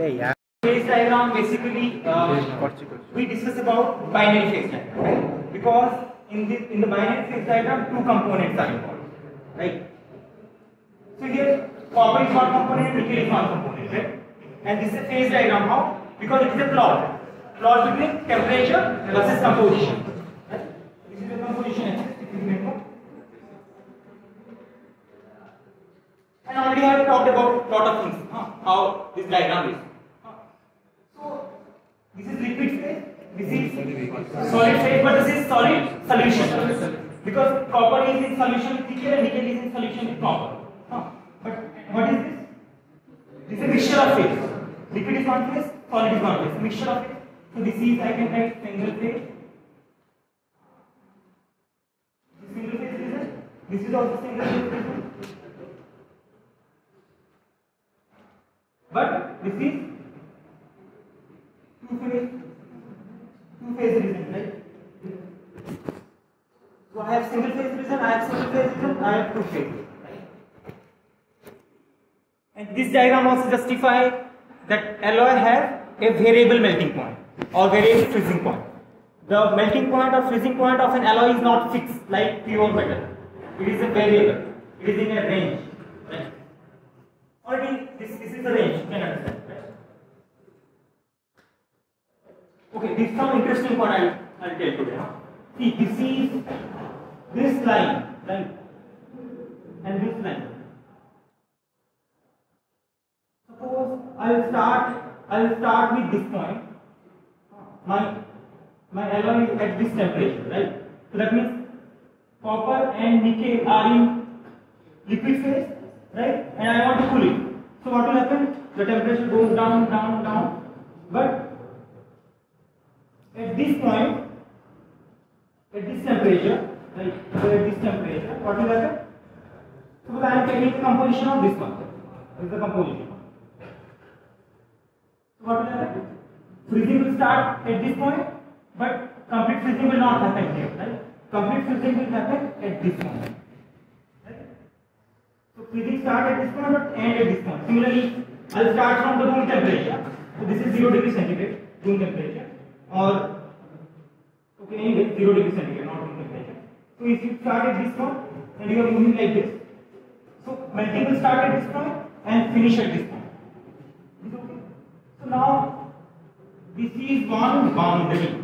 Phase diagram basically we discuss about binary phase diagram, right? Because in the binary phase diagram, two components are involved, right? So here copper is one component, nickel is one component, right? And this is a phase diagram. How? Because it is a plot between temperature versus composition. Right? This is the composition axis, if you remember. And already I have talked about lot of things, how this diagram is. So this is liquid phase, this is solid phase, but this is solid solution. Because copper is in solution with nickel and nickel is in solution with copper. But what is this? This is a mixture of phase. Liquid is one phase, solid is one phase. Mixture of phase. So this is, I can write single phase. This is single phase region. This is also single phase region. But this is two phase region, right? So I have single phase region, I have single phase region, I have two phase. And this diagram also justifies that alloy have a variable melting point or variable freezing point. The melting point or freezing point of an alloy is not fixed like pure metal. It is a variable. It is in a range. Right? Already this is the range. You can understand. Right? Okay, this is some interesting point I'll tell today. See, this is this line, right? And this line. Suppose I'll start with this point. My alloy is at this temperature, right? So that means copper and nickel are in liquid phase, right? And I want to cool it. So what will happen? The temperature goes down, down, down. But at this point, at this temperature, right? So at this temperature, what will happen? Suppose I am taking the composition of this one. This is the composition. What will happen? Freezing will start at this point, but complete freezing will not happen here, right? Complete freezing will happen at this point, right? So freezing start at this point, but end at this point. Similarly, I'll start from the room temperature. So this is 0 degree centigrade, room temperature, or okay, anyway, 0 degree centigrade, not room temperature. So if you start at this point and you are moving like this, so melting will start at this point and finish at this point. So now this is one boundary.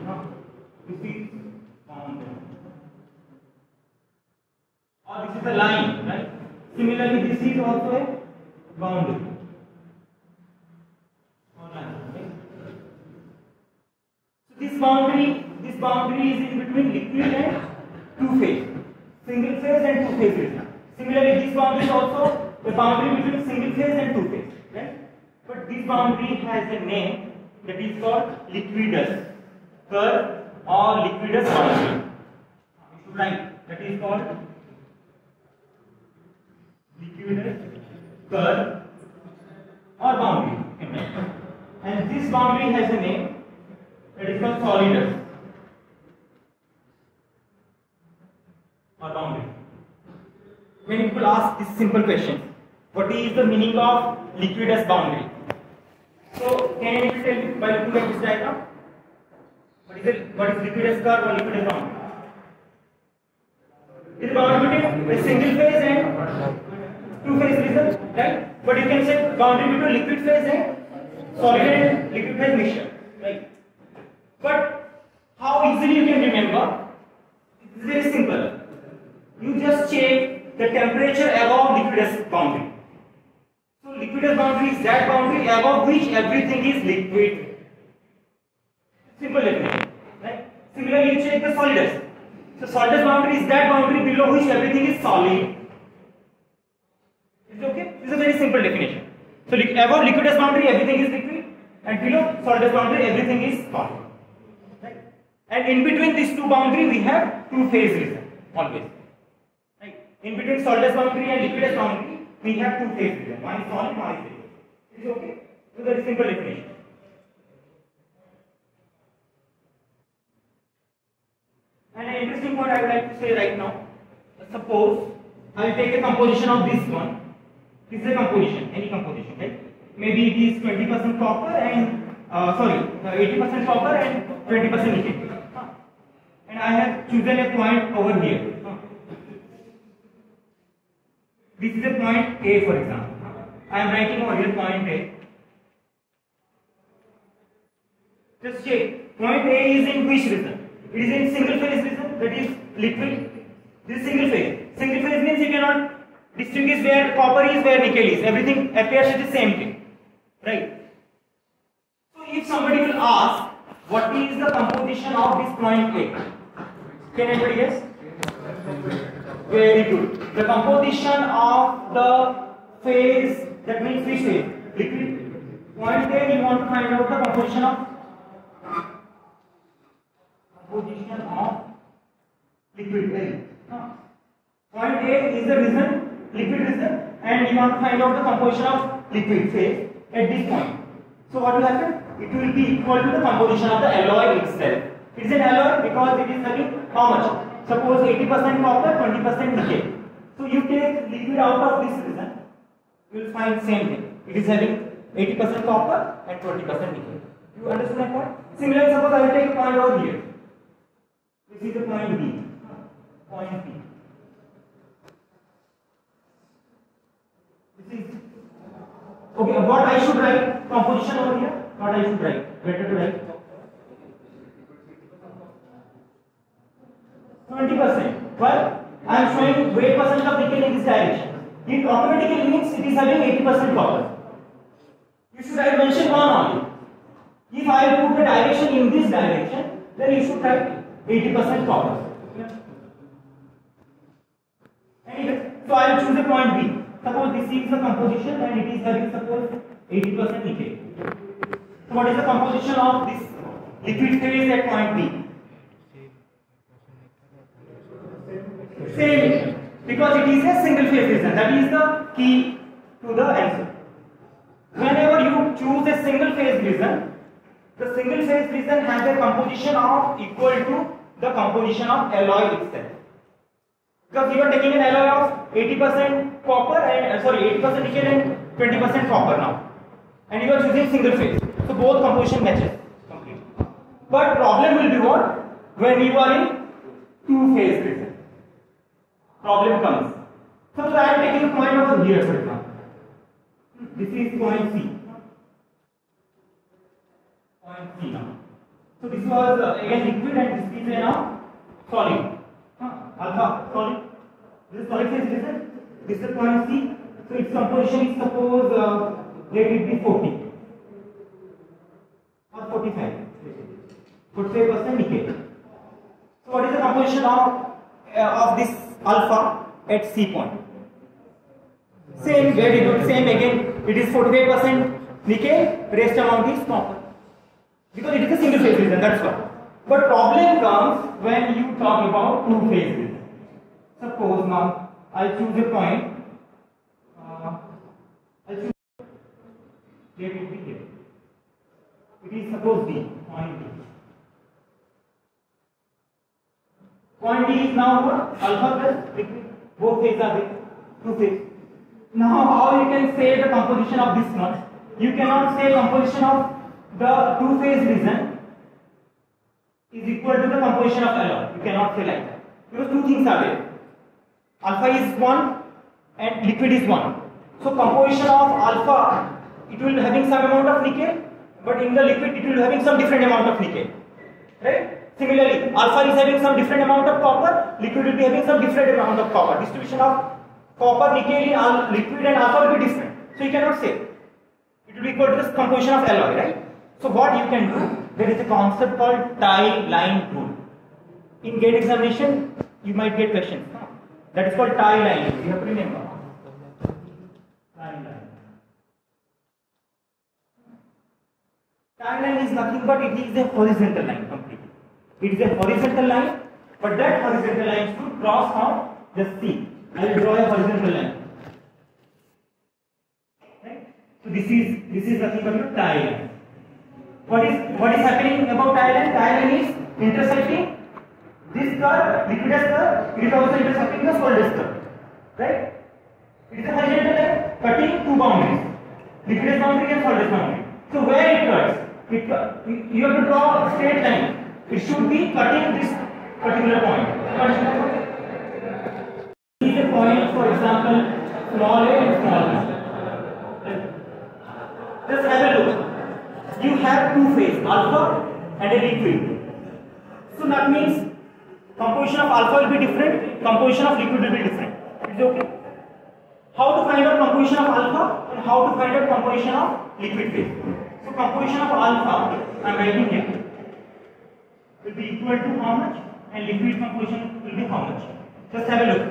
This is boundary. Or this is a line, right? Similarly, this is also a boundary. Or line, right? So this boundary is in between liquid and two phase. Single phase and two phase. Similarly, this boundary is also the boundary between single phase and two phase, right? But this boundary has a name that is called liquidus curve or liquidus boundary. You should write that is called liquidus curve or boundary. And this boundary has a name that is called solidus or boundary. Many people ask this simple question: what is the meaning of liquidus boundary? So, can you tell me by looking at this diagram? What is liquidus curve or liquidus boundary? It is boundary between a single phase and two phase region, right? But you can say boundary between liquid phase and solid and liquid phase mixture, right? But how easily you can remember? It is very simple. You just check the temperature above liquidus boundary. So liquidus boundary is that boundary above which everything is liquid. Simple definition, right? Similarly, you check the solidus. So solidus boundary is that boundary below which everything is solid. Is it okay? This is a very simple definition. So above liquidus boundary everything is liquid, and below solidus boundary everything is solid. Right? And in between these two boundaries we have two phase region always. Right? In between solidus boundary and liquidus boundary we have two phase region. One is solid, one is liquid. Is it okay? So that is simple definition. And an interesting point I would like to say right now. Suppose I will take a composition of this one. This is a composition, any composition, right? maybe it is 20% copper and 80% copper and 20% nickel. And I have chosen a point over here. This is a point A, for example. I am writing over here point A. Just check. Point A is in which region? It is in single phase region, that is liquid. This is single phase. Single phase means you cannot distinguish where copper is, where nickel is. Everything appears as the same thing. Right? So if somebody will ask, what is the composition of this point A? Can anybody guess? Very good. The composition of the phase, that means which phase? Liquid. Point A, you want to find out the composition of liquid phase. Point A is the region, liquid region, and you want to find out the composition of liquid phase at this point. So what will happen? It will be equal to the composition of the alloy itself. It is an alloy because it is having how much? Suppose 80% copper, 20% nickel. So you take liquid out of this region, you will find same thing. It is having 80% copper and 20% nickel. You understand that point? Similarly, suppose I will take a point over here. This is the point B. Point B. This is okay. What I should write? Composition over here. What I should write? Better to write 20%. Well, I am showing weight percent of nickel in this direction. It automatically means it is having 80% copper. You should write mention one only. If I put the direction in this direction, then you should write 80% copper. Anyway, so I will choose a point B. Suppose this is the composition and it is having suppose 80% nickel. So what is the composition of this liquid phase at point B? Same, because it is a single phase region. That is the key to the answer. Whenever you choose a single phase region, the single phase region has a composition of equal to the composition of alloy itself. Because you are taking an alloy of 80% copper and 80% nickel and 20% copper now, and you are choosing single phase. So both composition matches completely. But problem will be what? When you are in two phase region. Problem comes. Suppose I am taking a point over here, for example. This is point C. Point C now. So this was again liquid and this is now solid. Alpha solid. This is solid phase region. This is point C. So its composition is suppose let it be 40 or 45. 45% nickel. So what is the composition of this alpha at C point? Same, very good, same again. It is 45% nickel, rest amount is copper. Because it is a single phase region, that's why. But problem comes when you talk about two phase region. Suppose now I choose a point. I choose. Let it be here. It is suppose D, point D. Point D is now what? Alpha plus liquid. Both phases are there. Two phase. Now how you can say the composition of this one? You cannot say composition of the two phase region is equal to the composition of alloy. You cannot say like that. Because two things are there. Alpha is 1 and liquid is 1. So composition of alpha, it will be having some amount of nickel, but in the liquid it will be having some different amount of nickel. Right? Similarly, alpha is having some different amount of copper, liquid will be having some different amount of copper. Distribution of copper, nickel in liquid and alpha will be different. So you cannot say. It will be equal to the composition of alloy, right? So what you can do, there is a concept called tie line rule. In GATE examination, you might get questions. That is called tie line rule. You have to remember. Tie line. Tie line is nothing but it is a horizontal line completely. It is a horizontal line, but that horizontal line should cross from just see. I will draw a horizontal line. Right? So this is nothing but your tie line. What is happening about tie line? Tie line is intersecting this curve, liquidus curve. It is also intersecting the solidus curve. Right? It is a horizontal line cutting two boundaries. liquidous boundary and solidus boundary. So where it cuts, you have to draw a straight line. It should be cutting this particular point. These are points, for example, small a and small b. Just have a look. You have two phases, alpha and a liquid. So that means composition of alpha will be different, composition of liquid will be different. Is it okay? How to find out composition of alpha and how to find out composition of liquid phase. So composition of alpha, I am writing here, will be equal to how much, and liquid composition will be how much. Just have a look.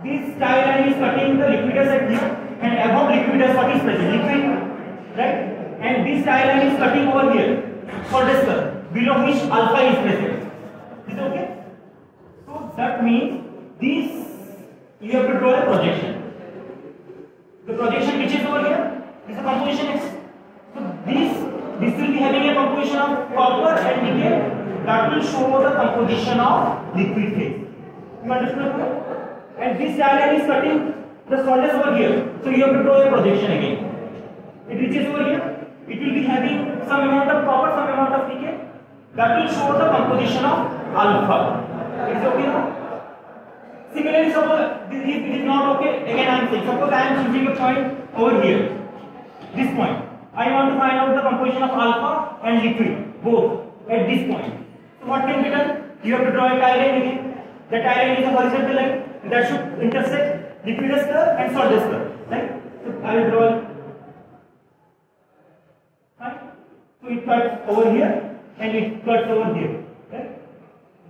This tie line is cutting the liquidus at here, and above liquidus what is present? Liquid, right? And this tie line is cutting over here, solidus curve, below which alpha is present. Is it okay? So that means this you have to draw a projection. The projection which is over here is a composition X. So this will be having a composition of copper and nickel that will show the composition of liquid phase. You understand? And this diagram is cutting the solidus over here. So you have to draw a projection again. It reaches over here. It will be having some amount of copper, some amount of nickel. That will show the composition of alpha. Is it okay now? Similarly, suppose if it is not okay, again I am saying, suppose I am choosing a point over here, this point. I want to find out the composition of alpha and liquid, both at this point. So what can be done? You have to draw a tie line again. The tie line is a horizontal line that should intersect liquidus curve and solidus curve, right? So I will draw it. Right? So it cuts over here and it cuts over here, right?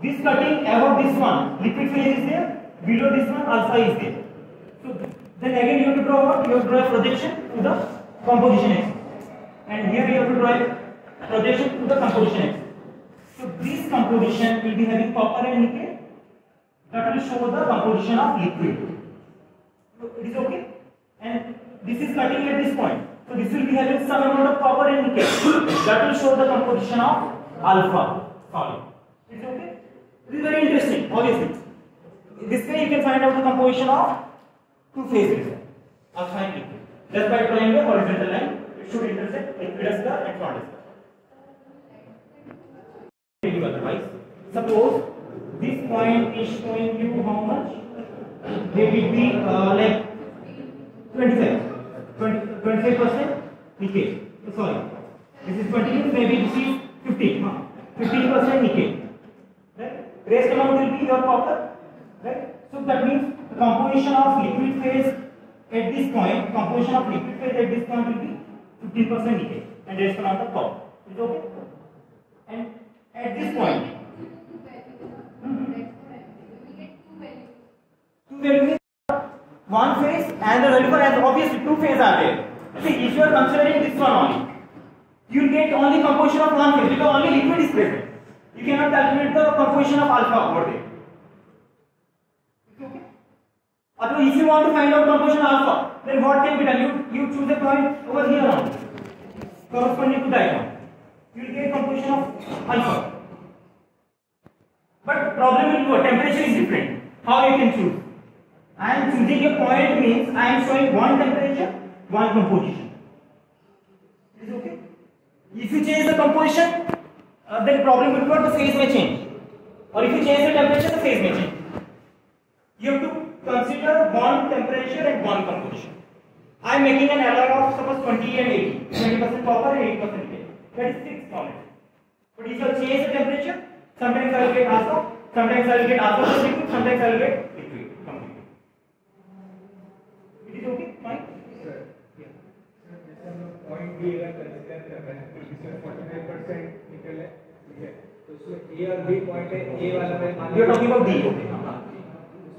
This cutting above this one, liquid phase is there. Below this one, alpha is there. So then again you have to draw what? You have to draw a projection to the composition X. And here you have to draw a projection to the composition X. So this composition will be having copper and nickel. That will show the composition of liquid. So it is okay. And this is cutting at this point. So this will be having some amount of copper and nickel. That will show the composition of alpha solid. Is it okay? This is very interesting, obviously. This way you can find out the composition of two phases, alpha and liquid. Just by drawing a horizontal line, it should intersect liquidus curve and solidus curve. Otherwise, suppose this point is showing you how much? They will be like 25% nickel. Sorry, this is 20, maybe this is 15. 15% nickel. Right? Rest amount will be your copper. Right? So that means the composition of liquid phase at this point, composition of liquid phase at this point will be 15% nickel and rest amount of copper. Is it okay? And at this point, two values, one phase and the value for, as obviously two phases are there. See, if you are considering this one only, you will get only composition of one phase because only liquid is present. You cannot calculate the composition of alpha over there. Otherwise, if you want to find out composition of alpha, then what can be done? You choose a point over here now, corresponding to that one. You will get composition of alpha. But problem will be temperature is different. How you can choose? I am choosing a point means I am showing one temperature, one composition. Is it okay? If you change the composition, then problem will be what the phase may change. Or if you change the temperature, the phase may change. You have to consider one temperature and one composition. I am making an alloy of suppose 20 and 80, 20% copper and 80% nickel. That is fixed solid. But if you change the temperature, sometimes I will get alpha, sometimes I will get alpha plus liquid, sometimes I will get liquid completely. It is okay? Fine? Sir, yeah. Sir, point B अगर consider कर रहे हैं तो इसमें 49% nickel है, ठीक है? तो उसमें A और B point है, A वाला में मान You are talking about D.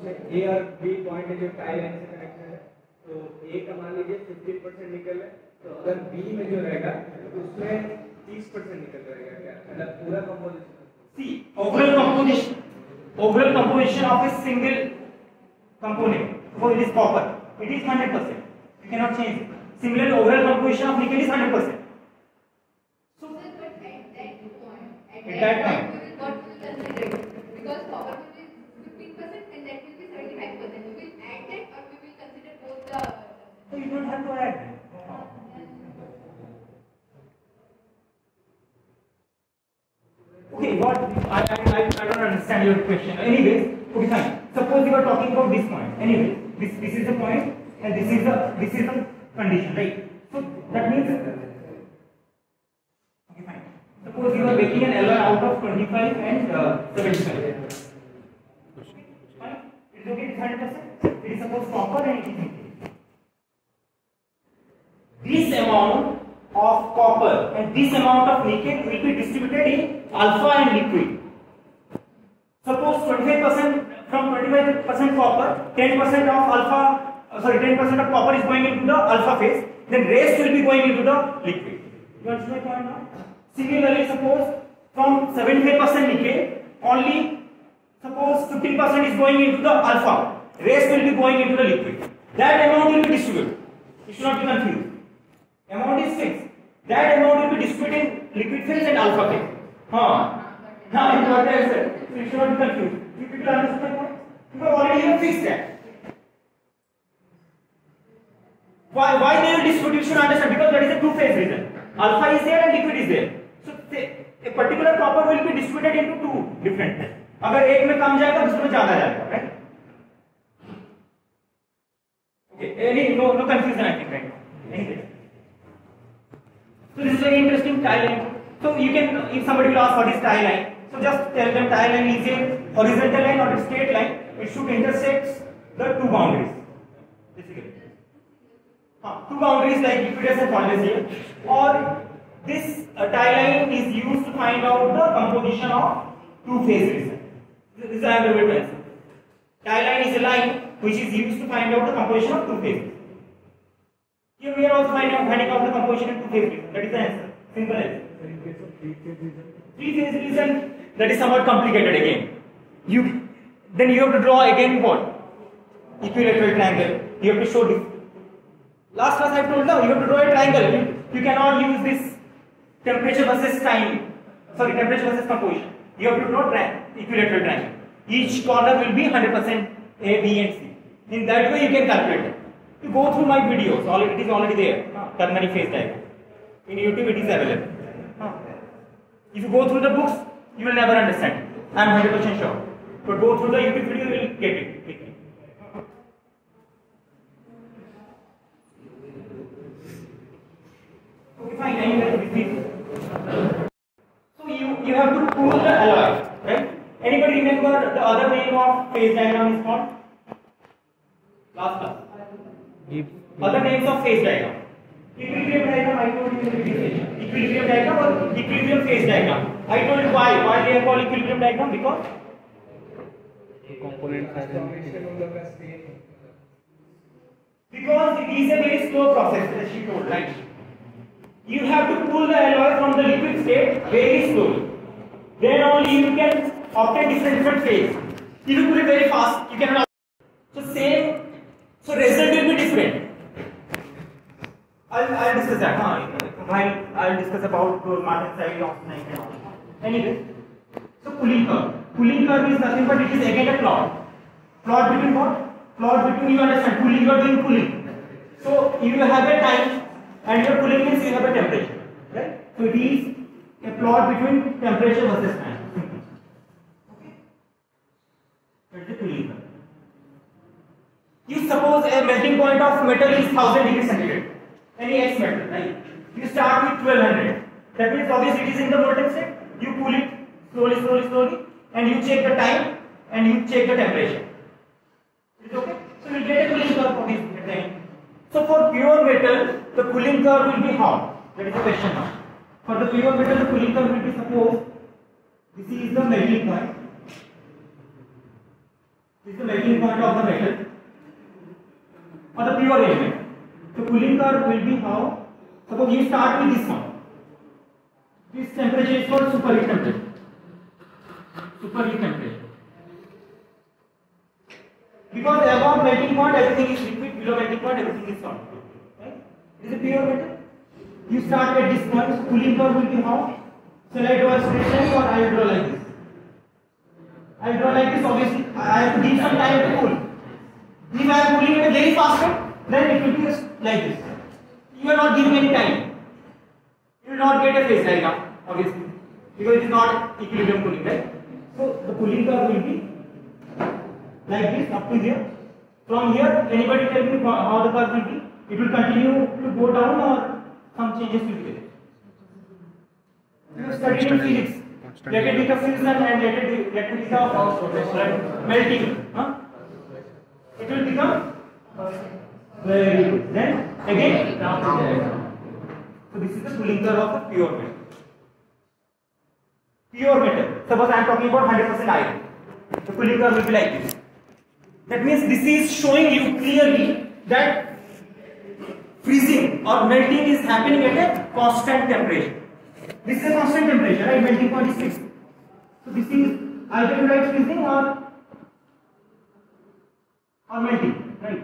A और B पॉइंट है जो टाई लाइन से कनेक्टेड है, तो A का मान लीजिए 50% निकल है, तो अगर B में जो रहेगा तो उसमें 30% निकल रहेगा क्या? मतलब पूरा composition. See, overall composition of a single component, so it is copper, it is 100%. You cannot change it. Similarly, overall composition of nickel is 100%. So, at that point, what will you consider? Because copper will be 15% and that will be 75%. We will add that or we will consider both the. so you don't have to add. don't understand your question. Anyways, okay, fine. Suppose you are talking about this point. Anyway, this is the point, and this is the condition, right? So that means, okay, fine. Suppose you are making an alloy out of 25 and 75. Fine. It's okay. It's 100%. It is suppose copper and it is nickel. This amount of copper and this amount of nickel will be distributed in alpha and liquid. Suppose 25% from 25% copper, 10% of alpha, 10% of copper is going into the alpha phase, then rest will be going into the liquid. You understand my point now? Similarly, suppose from 75% nickel, only suppose 15% is going into the alpha, rest will be going into the liquid. That amount will be distributed. You should not be confused. Amount is fixed. That amount will be distributed in liquid phase and alpha phase. Now you got the answer. So you should not be confused. You people understand my point? Because already you have fixed that. Why they will distribute? You should understand, because that is a two-phase reason. Alpha is there and liquid is there. So a particular copper will be distributed into two different. अगर एक में कम जाएगा दूसरे में ज्यादा जाएगा, right? Okay. No confusion I think right now. Anyway. So this is very interesting tie line. So you can, if somebody will ask what is tie line, so just tell them tie line is a horizontal line or a straight line. It should intersect the two boundaries. Basically, two boundaries like liquid and solid here. Or this tie line is used to find out the composition of two phase region. This is another way to answer. Tie line is a line which is used to find out the composition of two phases. Here we are also finding out the composition of two phase region. That is the answer. Simple answer. Three phase region, that is somewhat complicated again. Then you have to draw again what? Equilateral triangle. You have to show this. Last class I have told now, you have to draw a triangle. You cannot use this temperature versus time. Sorry, temperature versus composition. You have to draw equilateral triangle. Each corner will be 100% A, B and C. In that way you can calculate it. You go through my videos, it is already there. Ternary phase diagram. In YouTube it is available. If you go through the books, you will never understand. I am 100% sure. But go through the YouTube video, you will get it quickly. Okay, fine. So you have to cool the alloy, right? Anybody remember the other name of phase diagram is called? Last class. Other names of phase diagram. Equilibrium diagram, I told you in the previous. Equilibrium diagram or equilibrium phase diagram. I told you why they are called equilibrium diagram, because because it is a very slow process, as she told, right? You have to cool the alloy from the liquid state very slowly. Then only you can obtain different phase. If you cool it very fast, you cannot. So result will be different. I'll discuss that. While I'll discuss about Martin side of knife and all. Anyway, so cooling curve. Cooling curve is nothing but it is again a plot. Plot between what? Plot between, you understand, cooling, you are doing cooling. So you have a time and your cooling means you have a temperature. Right? So it is a plot between temperature versus time. Okay? That's the cooling curve. You suppose a melting point of metal is 1000 degrees centigrade. Any X metal, right? You start with 1200. That means obviously it is in the molten state. You cool it slowly, and you check the time and you check the temperature. Is it okay? So we will get a cooling curve for this at the end. So for pure metal, the cooling curve will be how? That is the question now. For the pure metal, the cooling curve will be, suppose this is the melting point. This is the melting point of the metal. For the pure element, the cooling curve will be how? Suppose you start with this one. This temperature is called superheat temperature. Superheat temperature. Because above melting point everything is liquid, below melting point everything is solid. Right? This is a pure metal. You start at this point, cooling curve will be how? Shall I draw a straight line or I will draw like this? I will draw like this, obviously. I have to give some time to cool. If I am cooling it very fast, then it will be like this. You are not giving any time. You will not get a phase diagram, obviously, because it is not equilibrium cooling, right? cooling curve will be like this up to here. From here, anybody tell me how the curve will be? It will continue to go down or some changes will be there? You have studied in physics. Let it be the fusion and let it be the melting. Huh? It will become very good. Then again down. So this is the cooling curve of a pure metal. Pure metal. Suppose I am talking about 100% iron. The cooling curve will be like this. That means this is showing you clearly that freezing or melting is happening at a constant temperature. This is a constant temperature, right? Melting point is fixed. So this is either you write freezing or melting, right?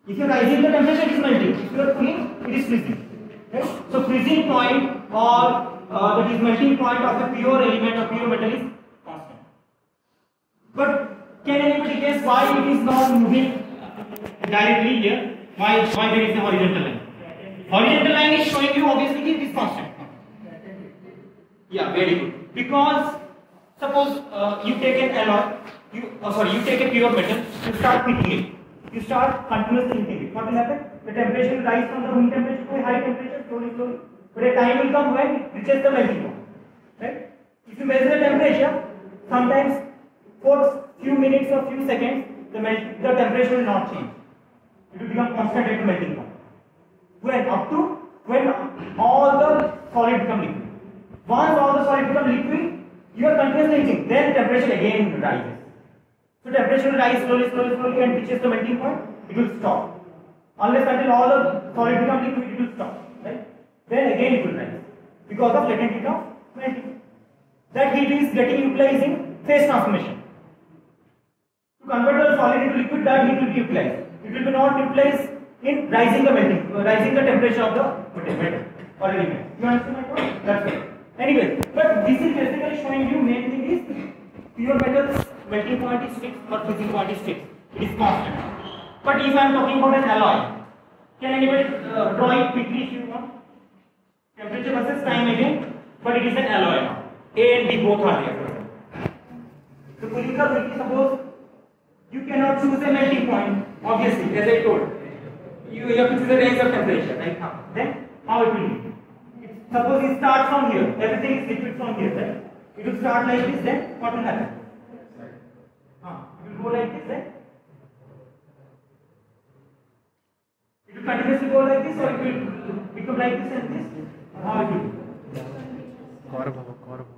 If you are rising the temperature, it is melting. If you are cooling, it is freezing. Right? So freezing point or that is melting point of a pure element or pure metal is constant. But can anybody guess why it is not moving directly here? Why there is a horizontal line? Horizontal line is showing you obviously it is constant. Yeah, very good. Because suppose you take an alloy, you take a pure metal, you start heating it. You start continuously heating it. What will happen? The temperature will rise from the room temperature to a high temperature slowly. But a time will come when it reaches the melting point. Right? If you measure the temperature, sometimes for few minutes or few seconds, the temperature will not change. It will become constant at the melting point. When all the solid become liquid. Once all the solid become liquid, you are continuously heating. Then temperature again rises. So temperature will rise slowly and reaches the melting point. It will stop. Unless until all the solid become liquid, it will stop. Right? Then again it will rise because of latent heat of melting. That heat is getting utilized in phase transformation. To convert the solid into liquid, that heat will be utilized. It will be not utilized in rising the temperature of the metal or element. You understand my point? That's it. Anyway, but this is basically showing you main thing is pure metals melting point is fixed or freezing point is fixed. It is constant. But if I am talking about an alloy, can anybody draw it quickly if you want? Temperature versus time again, but it is an alloy now. A and B both are there. The cooling curve will be, suppose you cannot choose a melting point, obviously, as I told. You have to choose a range of temperature right now. Then how it will be? Suppose it starts from here, everything is liquid from here, right? It will start like this, then what will happen? It will go like this, then it will continuously go like this, or it will become like this and this. How it will be?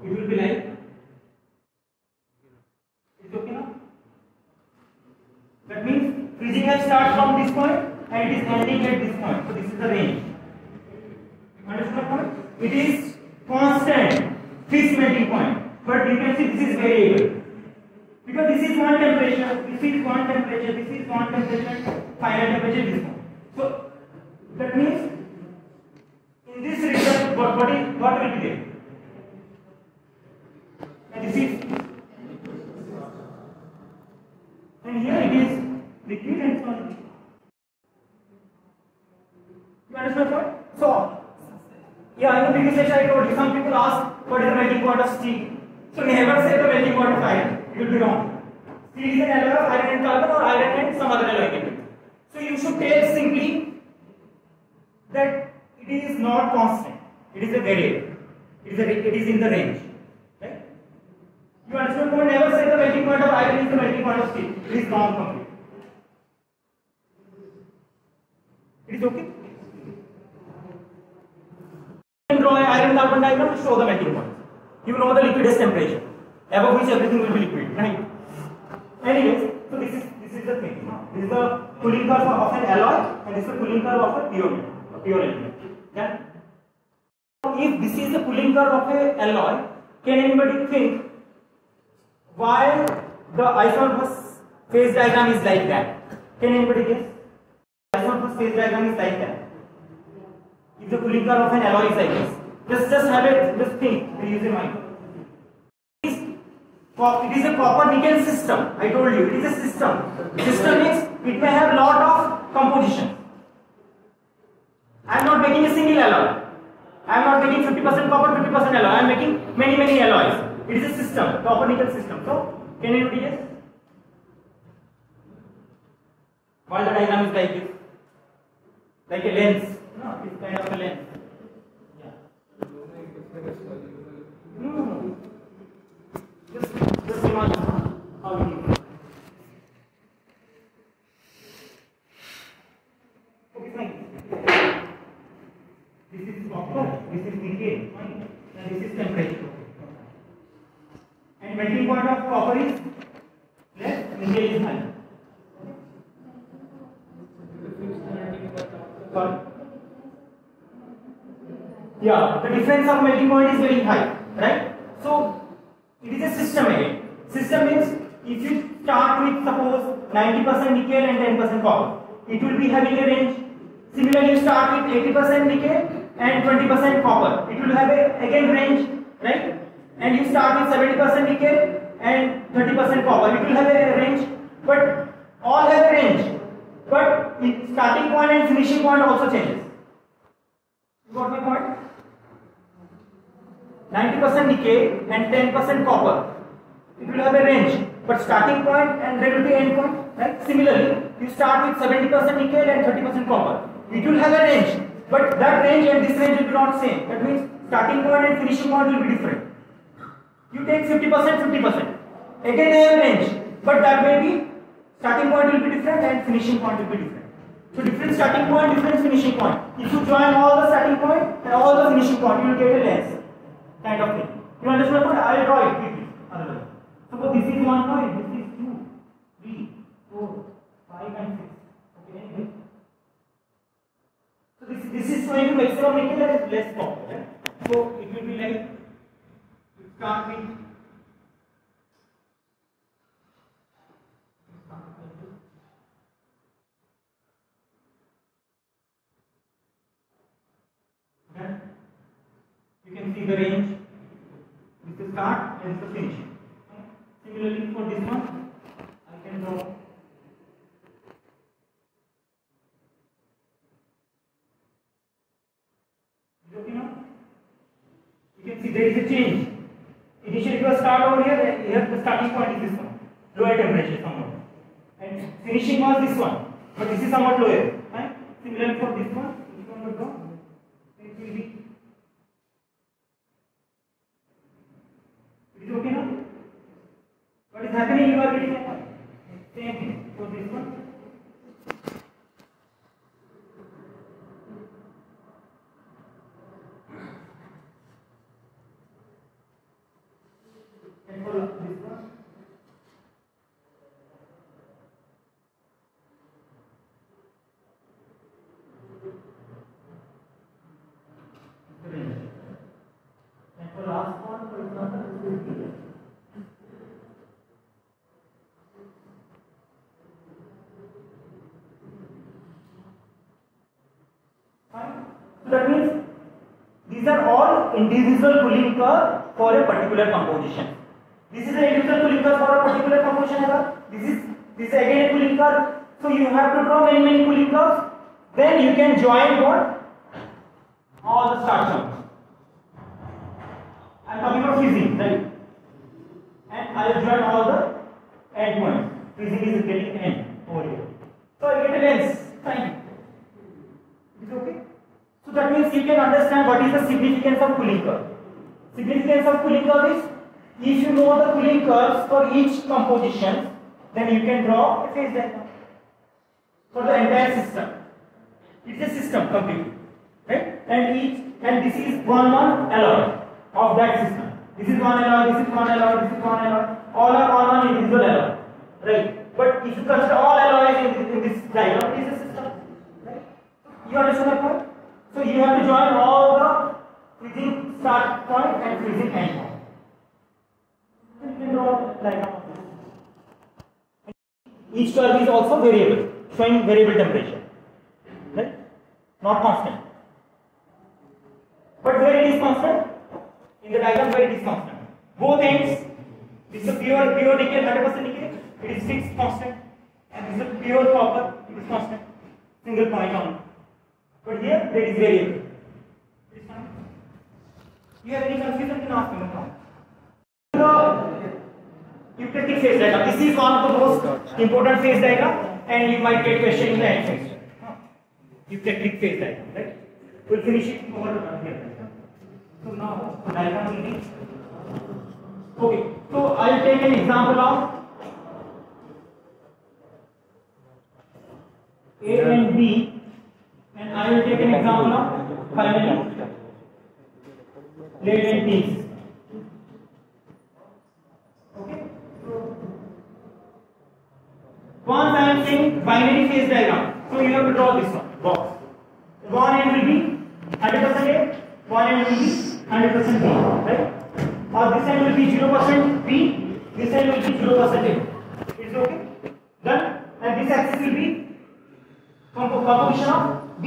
It will be like, it's okay now? That means freezing has started from this point and it is ending at this point. So this is the range. Understand my point? It is constant, fixed melting point. But you can see this is variable. Because this is one temperature, this is one temperature, this is one temperature, final temperature this one. So that means in this region what will be there? And this is, and here it is liquid and solid. You understand my point? So yeah, in the previous session I told you, some people ask what is the melting point of steel. So never say the melting point of iron, it will be wrong. Steel is an alloy of iron and carbon or iron and some other alloy. So you should tell simply that it is not constant, it is a variable, it is in the range. Right? You understand? Don't never say the melting point of iron is the melting point of steel. It is wrong completely. It is okay? You can draw an iron carbon diagram to show the melting point. You know the liquidus temperature, above which everything will be liquid, right? Anyways, so this is the thing. This is the cooling curve of an alloy, and this is the cooling curve of a pure element. Yeah? If this is the cooling curve of an alloy, can anybody think why the isochronous phase diagram is like that? Can anybody guess? The isochronous phase diagram is like that. If the cooling curve of an alloy is like this, just have it, just think, use your mind. It is a copper nickel system. I told you, it is a system. System means it may have lot of composition. I am not making a single alloy. I am not making 50% copper, 50% alloy. I am making many alloys. It is a system, copper nickel system. So can you notice? Why the diagram is like this? Like a lens. No, it's kind of a lens. Yeah. No. Just imagine how it is. Okay, fine. This is copper, this is nickel, fine. And this is temperature. And melting point of copper is less, nickel is high. Sorry? Yeah, the difference of melting point is very high, right? So it is a system again. System means if you start with suppose 90% nickel and 10% copper, it will be having a range. Similarly, you start with 80% nickel and 20% copper. It will have a again range, right? And you start with 70% nickel and 30% copper. It will have a range, but all have a range. But the starting point and finishing point also changes. You got my point? 90% nickel and 10% copper. It will have a range, but starting point and there will be end point. Right? Similarly, you start with 70% nickel and 30% copper. It will have a range, but that range and this range will be not same. That means starting point and finishing point will be different. You take 50%, 50%. Again they have range, but that may be starting point will be different and finishing point will be different. So different starting point, different finishing point. If you join all the starting point and all the finishing point, you will get a lens kind of thing. You understand what? I will draw it quickly. Suppose this is 1 point, this is 2, 3, 4, 5 and 6. Okay, anyway. So this is showing you maximum nickel and less copper. Right? So it will be like you start with then you can see the range. This is start and this is finish. Similarly for this one, I can draw. Okay now? You can see there is a change. Initially it was start over here, here the starting point is this one, lower temperature somewhat. And finishing was this one, but this is somewhat lower. Right? Similarly for this one will draw. It will be. It is okay now? What is happening? You are getting a point. Same thing for this one. And for this one. And for last one, for example, this will be. So that means these are all individual cooling curve for a particular composition. This is an individual cooling curve for a particular composition. This is again a cooling curve. So you have to draw many cooling curves. Then you can join what? All the start terms. I am talking about freezing, right? And I will join all the end points. Freezing is getting end over here. So I get a lens. Fine. Is it okay? So that means you can understand what is the significance of cooling curve. Significance of cooling curve is if you know the cooling curves for each composition, then you can draw a phase diagram for the entire system. It's a system completely, right? And this is one alloy of that system. This is one alloy, this is one alloy, this is one alloy. All are one individual alloy, right? But if you consider all alloys in this diagram, it is a system, right? You understand my point? So you have to join all the freezing start point and freezing end point. You can draw diagram of this. Each curve is also variable, showing variable temperature, right? Not constant. But where it is constant? In the diagram where it is constant. Both ends. This is a pure nickel, 100% nickel. It is fixed constant. And this is a pure copper. It is constant. Single point only. But here there is variable. It is fine. You have any confusion? You can ask me. eutectic phase diagram. This is one of the most important phase diagram, and you might get question in the end phase. Eutectic phase diagram, right? We'll finish it over here. So now diagram will be okay. So I'll take an example of A and B, and I will take an example of finally lead and teams. Okay. Once I am saying binary phase diagram, so you have to draw this one box. One end will be 100% A, one end will be 100% B, right? Or this end will be 0% B, this end will be 0% A. It's okay? Done? And this axis will be composition of B,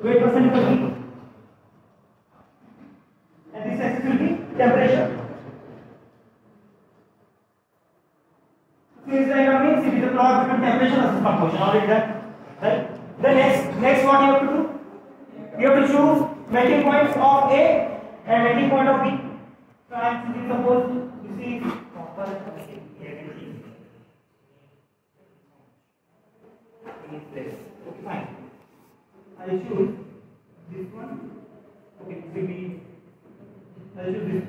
weight percentage of B. And this axis will be temperature. Phase diagram means it is a plot between temperature versus composition. Already done, right? The next what you have to do? You have to choose melting points of A and melting point of B. So I am choosing, suppose this is copper and okay, fine. I choose this one. Okay, this will be. I choose this.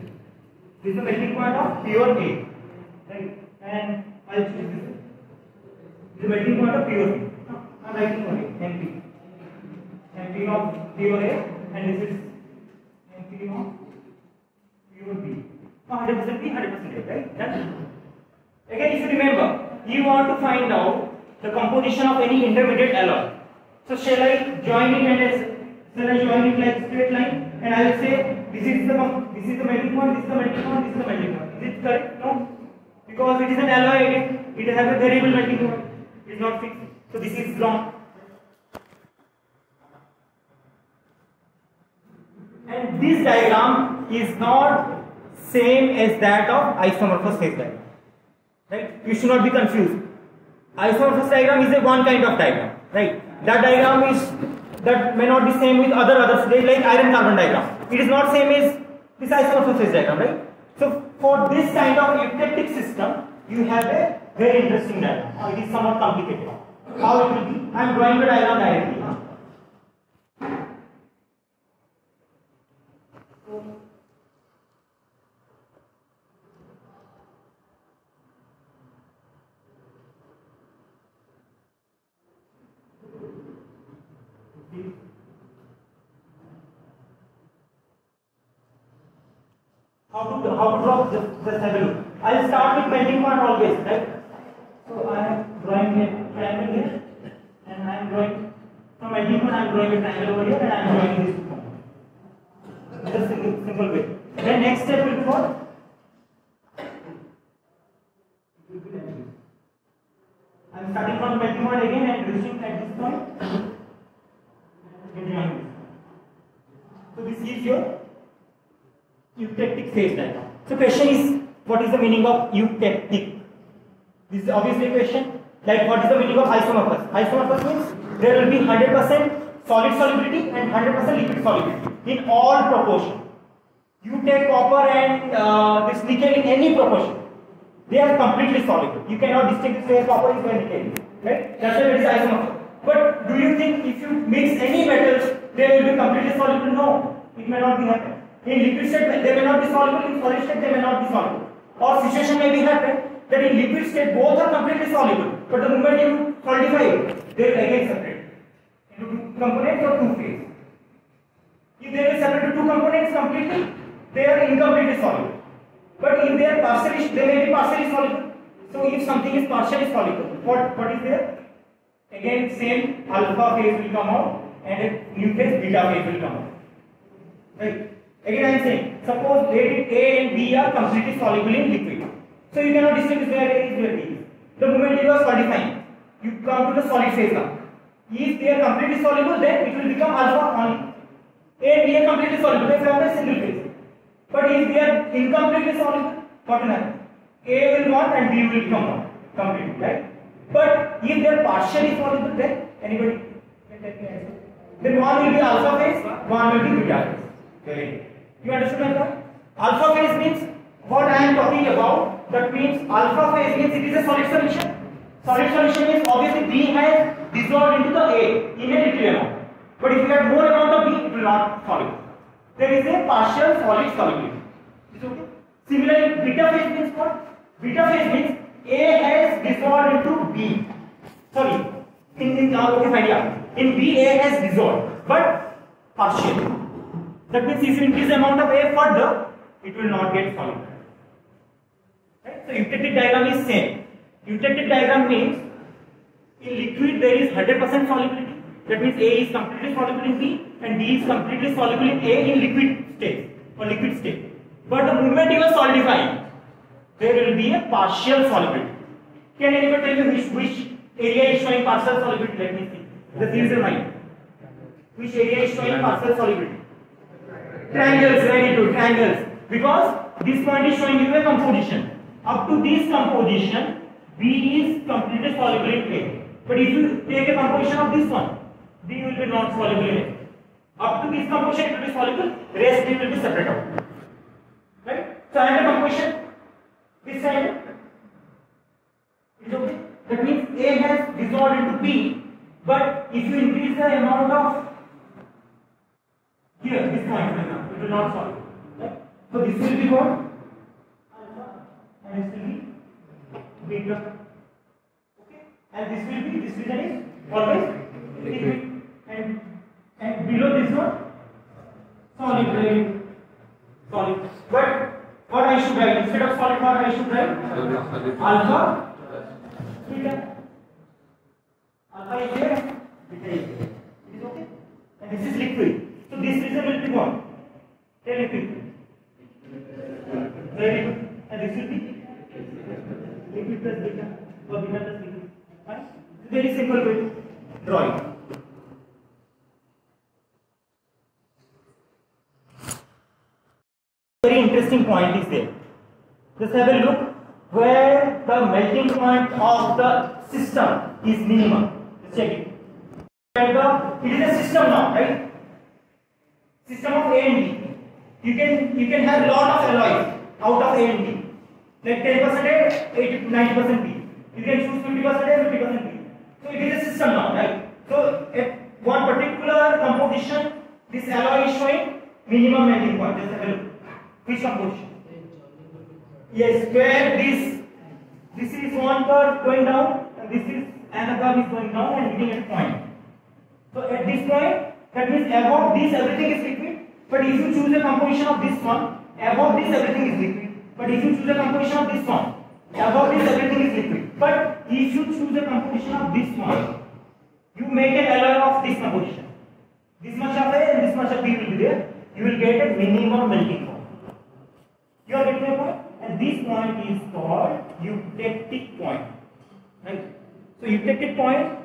This is the melting point of pure A, right? And I choose this. This is the melting point of pure B. I am writing only MP. MP of pure A, and this is MP of pure B. 100% B, 100% A, right? Done. Again, if you remember, you want to find out the composition of any intermediate alloy. So shall I join it like straight line, and I will say this is the melting point, this is the melting point, this is the melting point. Is it correct? No, because it is an alloy. It has a variable melting point. It is not fixed. So this is wrong. And this diagram is not same as that of isomorphous phase diagram. Right? You should not be confused. Isomorphous diagram is a one kind of diagram, right? That may not be same with others like iron carbon diagram. It is not same as this isomorphous phase diagram, right? So for this kind of eutectic system, you have a very interesting diagram. It is somewhat complicated. How it will be? I am drawing the diagram directly. How to draw? Just have a look. I will start with melting point always, right? So I am drawing a triangle here, and I am drawing from melting point. I am drawing a triangle over here, and I am drawing this point. Just simple way. Then next step will be what? I am starting from melting point again and reaching at this point. So this is your eutectic phase diagram. So question is, what is the meaning of eutectic? This is obviously a question. Like, what is the meaning of isomorphous? Isomorphous means there will be 100% solid solubility and 100% liquid solubility in all proportion. You take copper and this nickel in any proportion. They are completely soluble. You cannot distinguish where copper is where nickel is. Right? That's why it is isomorphous. But do you think if you mix any metals, they will be completely soluble? No, it may not be happen. In liquid state, they may not be soluble. In solid state, they may not be soluble. Or situation may be happen that in liquid state both are completely soluble, but the moment you solidify it, they will again separate into two components or two phases. If they will separate into two components completely, they are incompletely soluble. But if they are partially, they may be partially soluble. So if something is partially soluble, what is there? Again, same alpha phase will come out and a new phase beta phase will come out. Right? Again, I am saying, suppose A and B are completely soluble in liquid. So you cannot distinguish where A is, where B is. The moment you are solidifying, you come to the solid phase now. If they are completely soluble, then it will become alpha only. A and B are completely soluble, they form a single phase. But if they are incompletely soluble, what will happen? A will not and B will come out completely, right? But if they are partially soluble, then anybody can take the answer. Then one will be alpha phase, one will be beta phase. Very good. You understand my point? Alpha phase means what I am talking about, that means alpha phase means it is a solid solution. Solid solution means obviously B has dissolved into the A in a little amount. But if you have more amount of B, it will not solid. There is a partial solid solubility. Is it okay? Similarly, beta phase means what? Beta phase means A has dissolved into B. Sorry, okay, fine, yeah. In B, A has dissolved, but partially. That means if you increase the amount of A further, it will not get solid. Right? So eutectic diagram is same. Eutectic diagram means in liquid there is 100% solubility. That means A is completely soluble in B and D is completely soluble in A in liquid state or liquid state. But the moment you are solidifying, there will be a partial solubility. Can anyone tell me which area is showing partial solubility? Let me see. Just use your mind. Which area is showing partial solubility? Triangles, very good, triangles. Because this point is showing you a composition. Up to this composition, B is completely soluble in A. But if you take a composition of this one, B will be not soluble in A. Up to this composition, it will be soluble, rest B will be separate out. Right? So another composition, this side is okay. That means A has dissolved into B, but if you increase the amount of here, this point, it will not solve. Right? So this will be what? Alpha, and this will be beta. Okay? And this region is always liquid, and below this one, solid, very solid. But what I should write? Instead of solid, what I should write? Alpha, beta. Alpha is here, beta is here. It is okay? And this is liquid. So this region will be what? A liquid. Very good. And this will be liquid plus beta or beta plus liquid. Right? Very simple way to draw it. Very interesting point is there. Just have a look where the melting point of the system is minimum. Just check it. It is a system now, right? System of A and B. You can have lot of alloys out of A and B. Like 10% A, 80 to 90% B. You can choose 50% A, 50% B. So it is a system now, right? So at one particular composition, this alloy is showing minimum melting point. Just have a look. Which composition? Yes, where this is one curve going down and this is another curve is going down and hitting at point. So at this point, that means above this everything is liquid. But if you choose a composition of this one, above this everything is liquid. But if you choose a composition of this one, above this everything is liquid. But if you choose a composition of this one, you make an alloy of this composition. This much of A and this much of B will be there. You will get a minimum melting point. You are getting my point? And this point is called eutectic point. Right? So eutectic point,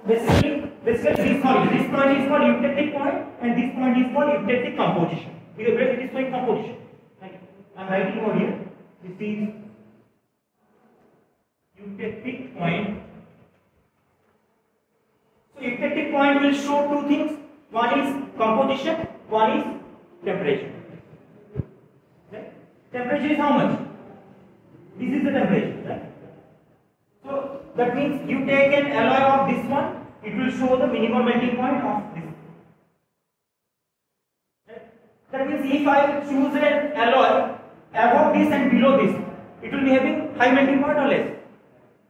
basically this point is called eutectic point and this point is called eutectic composition. Because it is showing composition. Right? I am writing over here. This is eutectic point. So eutectic point will show two things. One is composition, one is temperature. Right? Temperature is how much? This is the temperature, right? So that means you take an alloy of this one, it will show the minimum melting point of this. Right? That means if I choose an alloy above this and below this, it will be having high melting point or less?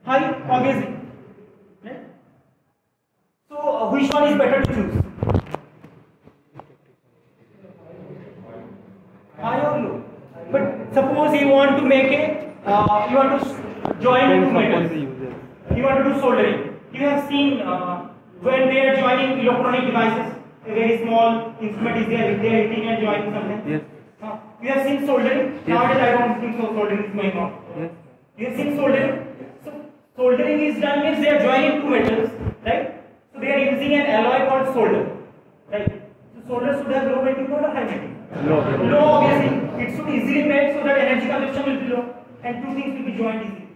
High, obviously. Right? So which one is better to choose? High or low? But suppose you want to make a, you want to join two metals. You want to do soldering. You have seen when they are joining electronic devices, a very small instrument is there, they are hitting and joining something. Yes. You have seen soldering. Yes. Nowadays I don't think so soldering is going on. Yes. You have seen soldering. So soldering is done means they are joining two metals, right? So they are using an alloy called solder, right? So solder should have low melting point or high melting? Low, obviously. It should easily melt so that energy consumption will be low and two things will be joined easily.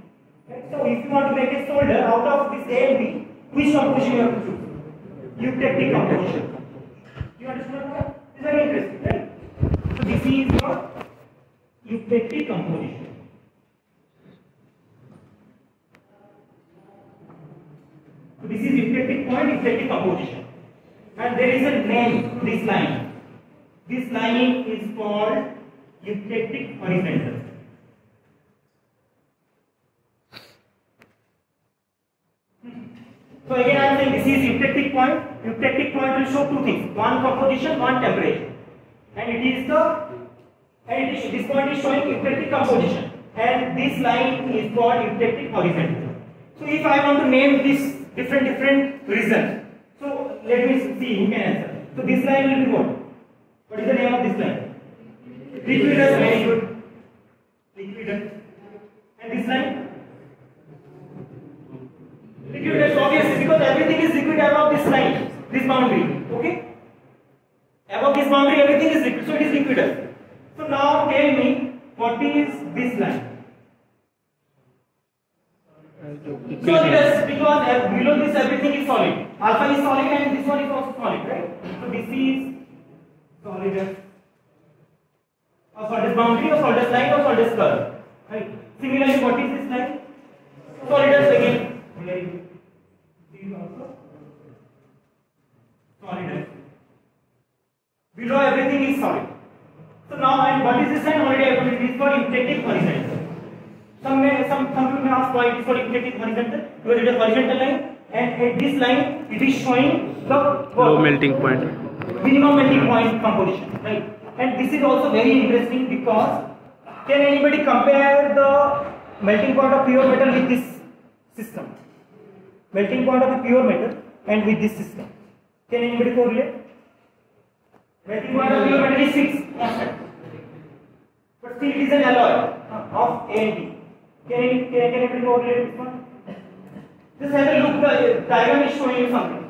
Right? So if you want to make a solder out of this A and B, which composition you have to choose? Eutectic composition. You understand what? It's very interesting, right? So this is your eutectic composition. So this is eutectic point, eutectic composition. And there is a name to this line. This line is called eutectic horizontal. So again I am saying this is eutectic point. Eutectic point will show two things: one composition, one temperature. And it is this point is showing eutectic composition. And this line is called eutectic horizontal. So if I want to name this different regions, so let me see who can answer. So this line will be what? What is the name of this line? Liquidus, very good. Liquidus. And this line? Liquidus, obviously, because everything is liquid above this line, this boundary. Okay? Above this boundary, everything is liquid, so it is liquidus. So now tell me, what is this line? Solidus, because below this everything is solid. Alpha is solid and this one is also solid, right? So this is solidus. Or solidus boundary, or solidus line, or solidus curve. Right? Similarly, what is this line? Solidus again. Very good. This is also solidus. Below everything is solid. So now, and what is this line? Already I told you, it is called eutectic horizontal. Some people may ask why it is called eutectic horizontal, because it is a horizontal line, and at this line it is showing the low melting point, minimum melting point composition, right? And this is also very interesting because can anybody compare the melting point of pure metal with this system? Melting point of a pure metal and with this system. Can anybody correlate? Melting point of pure metal is fixed, constant, but still it is an alloy of A and B. Can anybody correlate this one? Just have a look, the diagram is showing you something.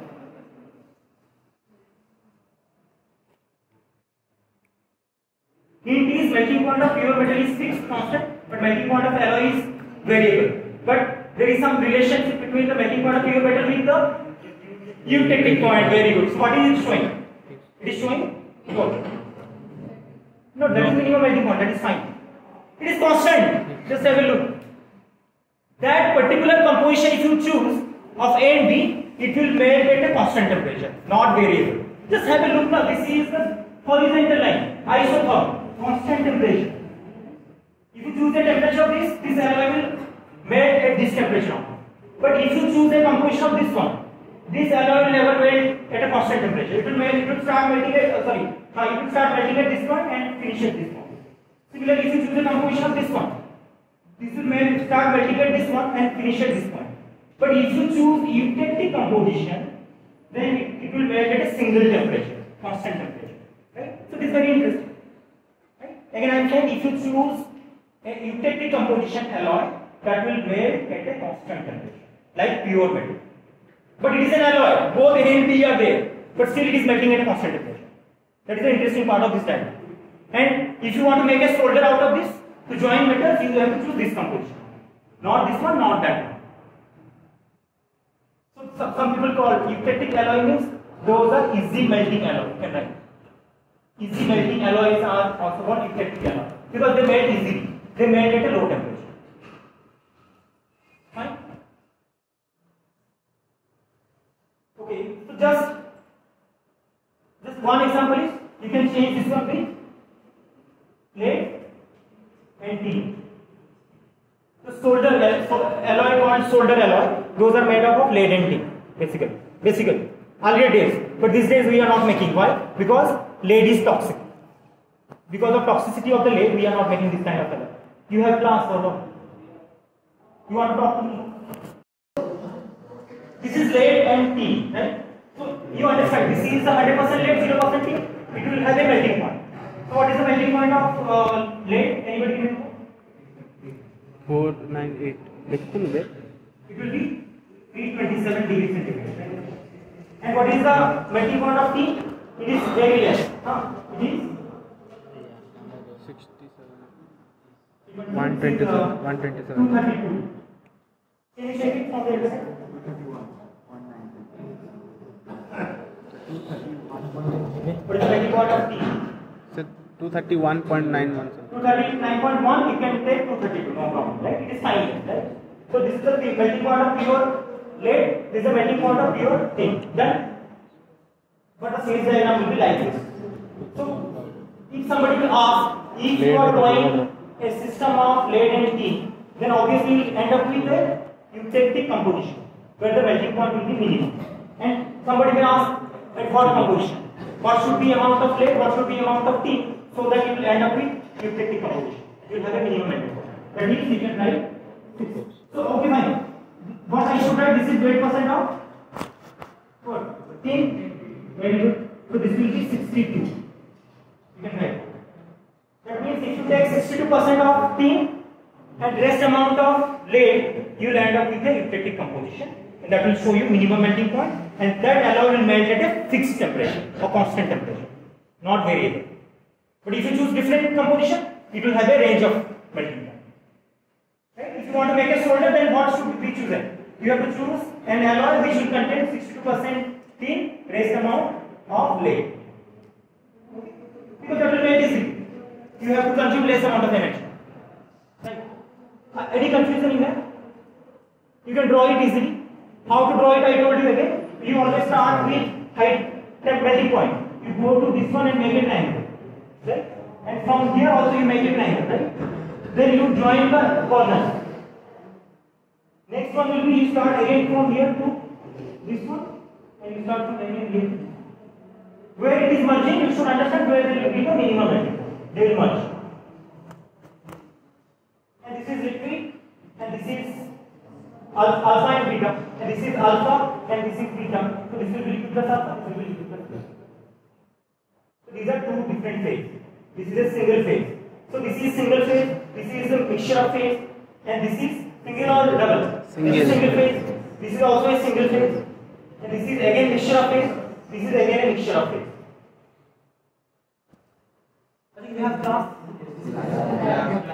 Hint is melting point of pure metal is fixed, constant, but melting point of alloy is variable. But there is some relationship between the melting point of pure metal with the eutectic point. Very good. So what is it showing? It is showing what? No, that is minimum melting point. That is fine. It is constant. Just have a look. That particular composition, if you choose of A and B, it will melt at a constant temperature, not variable. Just have a look now. This is the horizontal line, isotherm, constant temperature. If you choose the temperature of this alloy will melt at this temperature. But if you choose the composition of this one, this alloy will never melt at a constant temperature. It will start melting at it will start melting at this point and finish at this point. Similarly, if you choose the composition of this one, this will start melting at this one and finish at this point. But if you choose eutectic composition, then it will melt at a single temperature, constant temperature. Right? So this is very interesting. Right? Again, I am saying if you choose a eutectic composition alloy, that will melt at a constant temperature, like pure metal. But it is an alloy. Both A and B are there, but still it is melting at a constant temperature. That is the interesting part of this diagram. And if you want to make a solder out of this, to join metals, you have to choose this composition. Not this one, not that one. So some people call eutectic alloy means those are easy melting alloy. You can write. Easy melting alloys are also called eutectic alloy because they melt easily. They melt at a low temperature. Fine? Okay, so just one example is you can change this one with lead and tin. The solder alloy called solder alloy, those are made up of lead and tin, basically. Earlier days, but these days we are not making. Why? Because lead is toxic. Because of toxicity of the lead, we are not making this kind of alloy. You have plans for what? You want to talk to me? This is lead and tin, right? So you understand, this is the 100% lead, 0% tin. It will have a melting point. So what is the melting point of lead? Anybody know? 498. It will be 327 degrees centigrade. Right? And what is the melting point of tin? It is very less. It is 67. 127. 127. 232. Can you check it from the other side? What is the melting point of tin? So 231.91. 239.1, you can take 232, no problem, right? It is fine, right? So this is the melting point of pure lead, this is the melting point of pure tin. Then, but the phase diagram will be like this. So, if somebody will ask, if you are drawing a system of lead and tin, then obviously you will end up with a eutectic composition, where the melting point will be minimum. And somebody may ask, at what composition? What should be amount of lead, what should be amount of tin, so that you will end up with eutectic composition. You will have a minimum melting point. That means you can write 6. So, okay, fine. What I should write, this is 8% of what? Tin. Very good. So, this will be 62. You can write. That means if you take 62% of tin and rest amount of lead, you will end up with a eutectic composition. And that will show you minimum melting point, and that alloy will melt at a fixed temperature or constant temperature, not variable. But if you choose different composition, it will have a range of melting point. Right? If you want to make a solder, then what should we choose? You have to choose an alloy which will contain 62% tin, rest amount of lead. Okay? Because that will make it easy. You have to consume less amount of energy. Right? Any confusion in that? You can draw it easily. How to draw it, I told you again. You always start with height melting point. You go to this one and make a triangle. Right? And from here also you make a triangle. Right? Then you join the corners. Next one will be you start again from here to this one, and you start from again here. Where it is merging, you should understand where there will be the minimum melting point. They will merge. And this is liquid, and this is alpha and beta, and this is alpha and this is beta. So this will be liquid plus alpha, this will be liquid plus beta. So these are two different phases. This is a single phase. So this is single phase, this is a mixture of phase, and this is single or double. This is single phase, this is also a single phase, and this is again mixture of phase, this is again a mixture of phase. I think we have class.